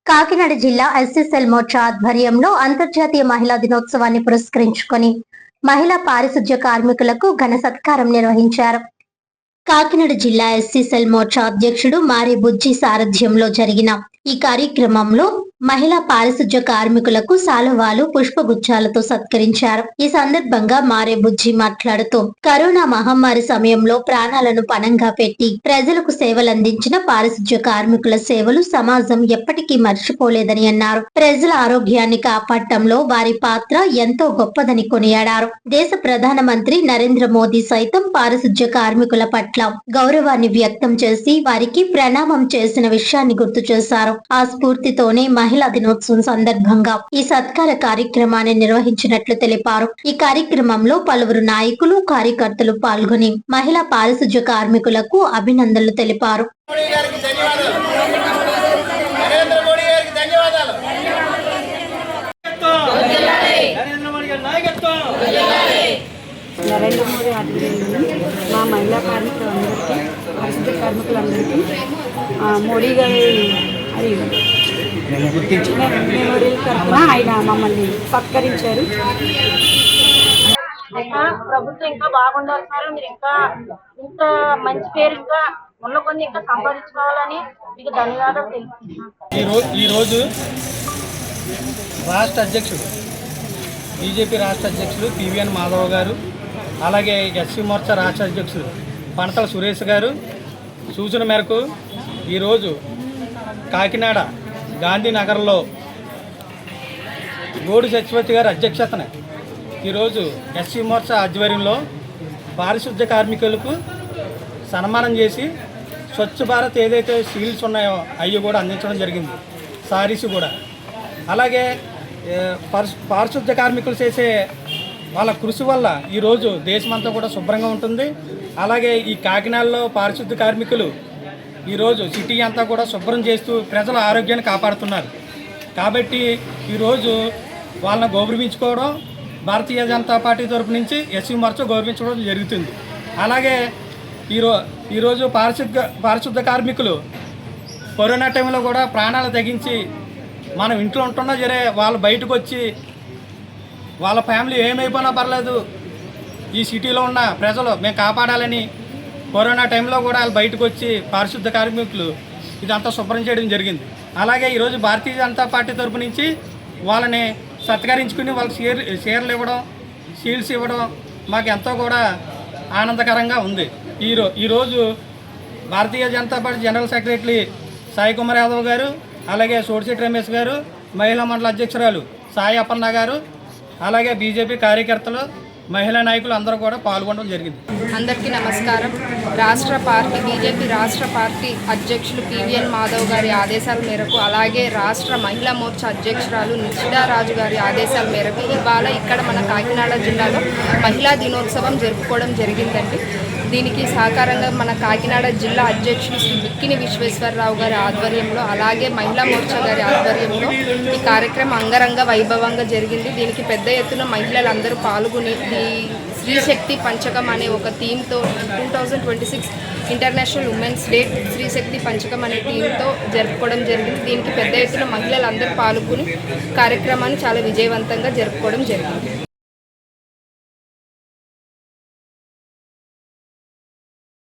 కాకినాడ జిల్లా ఎస్సీసెల్ మోర్చా ఆధ్వర్యంలో అంతర్జాతీయ మహిళా దినోత్సవాన్ని పురస్కరించుకొని మహిళా పారిశుధ్య కార్మికులకు ఘన సత్కారం నిర్వహించారు. కాకినాడ జిల్లా ఎస్సీసెల్ మోర్చా అధ్యక్షుడు మారి బుజ్జి సారథ్యంలో జరిగిన ఈ కార్యక్రమంలో మహిళా పారిశుధ్య కార్మికులకు శాలువాలు, పుష్పగుచ్చాలతో సత్కరించారు. ఈ సందర్భంగా మారే బుజ్జి మాట్లాడుతూ, కరోనా మహమ్మారి సమయంలో ప్రాణాలను పణంగా పెట్టి ప్రజలకు సేవలందించిన పారిశుధ్య కార్మికుల సేవలు సమాజం ఎప్పటికీ మర్చిపోలేదని అన్నారు. ప్రజల ఆరోగ్యాన్ని కాపాడటంలో వారి పాత్ర ఎంతో గొప్పదని కొనియాడారు. దేశ ప్రధానమంత్రి నరేంద్ర మోదీ సైతం పారిశుధ్య కార్మికుల పట్ల గౌరవాన్ని వ్యక్తం చేసి వారికి ప్రణామం చేసిన విషయాన్ని గుర్తు చేశారు. ఆ స్ఫూర్తితోనే మహిళా దినోత్సవం సందర్భంగా ఈ సత్కార కార్యక్రమాన్ని నిర్వహించినట్లు తెలిపారు. ఈ కార్యక్రమంలో పలువురు నాయకులు, కార్యకర్తలు పాల్గొని మహిళా పారిశుధ్య కార్మికులకు అభినందనలు తెలిపారు. నరేంద్ర మోదీ ఆధ్వర్యంలో మా మహిళా కార్మికులందరికీ, పారిశుద్ధ్య కార్మికులందరికీ మోడీ గారి మెమోరియల్ తరఫున ఆయన మమ్మల్ని సత్కరించారు. ప్రభుత్వం ఇంకా బాగుండాలి సార్, మీరు ఇంకా ఇంత మంచి పేరు ఇంకా ఉన్న కొన్ని ఇంకా సంపాదించుకోవాలని మీకు ధన్యవాదాలు తెలుపుతున్నాను. ఈరోజు రాష్ట్ర అధ్యక్షుడు బీజేపీ రాష్ట్ర అధ్యక్షుడు పివిఎన్ మాధవ్ గారు, అలాగే ఎస్సీ మోర్చా రాష్ట్ర అధ్యక్షుడు పంటల సురేష్ గారు సూచన మేరకు ఈరోజు కాకినాడ గాంధీనగర్లో గోడు సత్యవతి గారి అధ్యక్షతన ఈరోజు ఎస్సీ మోర్చా ఆధ్వర్యంలో పారిశుద్ధ్య కార్మికులకు సన్మానం చేసి స్వచ్ఛ భారత్ ఏదైతే సీల్స్ ఉన్నాయో అవి కూడా అందించడం జరిగింది, సారీస్ కూడా. అలాగే పారిశుద్ధ్య కార్మికులు చేసే వాళ్ళ కృషి వల్ల ఈరోజు దేశమంతా కూడా శుభ్రంగా ఉంటుంది. అలాగే ఈ కాకినాడలో పారిశుద్ధ్య కార్మికులు ఈరోజు సిటీ అంతా కూడా శుభ్రం చేస్తూ ప్రజల ఆరోగ్యాన్ని కాపాడుతున్నారు. కాబట్టి ఈరోజు వాళ్ళని గౌరవించుకోవడం భారతీయ జనతా పార్టీ తరపు నుంచి ఎస్సీ మోర్చా గౌరవించడం జరుగుతుంది. అలాగే ఈరోజు పారిశుద్ధ్య కార్మికులు కరోనా టైంలో కూడా ప్రాణాలు తెగించి మనం ఇంట్లో ఉంటున్నా సరే వాళ్ళు బయటకు వచ్చి వాళ్ళ ఫ్యామిలీ ఏమైపోయినా పర్లేదు, ఈ సిటీలో ఉన్న ప్రజలు మేము కాపాడాలని కరోనా టైంలో కూడా వాళ్ళు బయటకు వచ్చి పారిశుద్ధ్య కార్మికులు ఇదంతా శుభ్రం చేయడం జరిగింది. అలాగే ఈరోజు భారతీయ జనతా పార్టీ తరపు నుంచి వాళ్ళని సత్కరించుకుని వాళ్ళకి షేర్లు ఇవ్వడం, షీల్డ్స్ ఇవ్వడం మాకు ఎంతో కూడా ఆనందకరంగా ఉంది. ఈరోజు Bharatiya Janata Party general secretary Sai Kumar Yadav garu, అలాగే సోడిశెట్టి రమేష్ గారు, మహిళా మండల అధ్యక్షురాలు సాయి అప్పన్న గారు, అలాగే బీజేపీ కార్యకర్తలు, మహిళా నాయకులు అందరూ కూడా పాల్గొనడం జరిగింది. అందరికీ నమస్కారం. బీజేపీ రాష్ట్ర పార్టీ అధ్యక్షులు పివిఎన్ మాధవ్ గారి ఆదేశాల మేరకు, అలాగే రాష్ట్ర మహిళా మోర్చా అధ్యక్షురాలు నిషిడారాజు గారి ఆదేశాల మేరకు ఇవాళ ఇక్కడ మన కాకినాడ జిల్లాలో మహిళా దినోత్సవం జరుపుకోవడం జరిగిందండి. దీనికి సహకారంగా మన కాకినాడ జిల్లా అధ్యక్షులు శ్రీ బిక్కిని విశ్వేశ్వరరావు గారి ఆధ్వర్యంలో, అలాగే మహిళా మోర్చా గారి ఆధ్వర్యంలో ఈ కార్యక్రమం అంగరంగ వైభవంగా జరిగింది. దీనికి పెద్ద ఎత్తున మహిళలందరూ పాల్గొని స్త్రీశక్తి పంచకం అనే ఒక థీమ్తో 2026 ఇంటర్నేషనల్ ఉమెన్స్ డే స్త్రీశక్తి పంచకం అనే థీమ్తో జరుపుకోవడం జరిగింది. దీనికి పెద్ద ఎత్తున మహిళలందరూ పాల్గొని కార్యక్రమాన్ని చాలా విజయవంతంగా జరుపుకోవడం జరిగింది.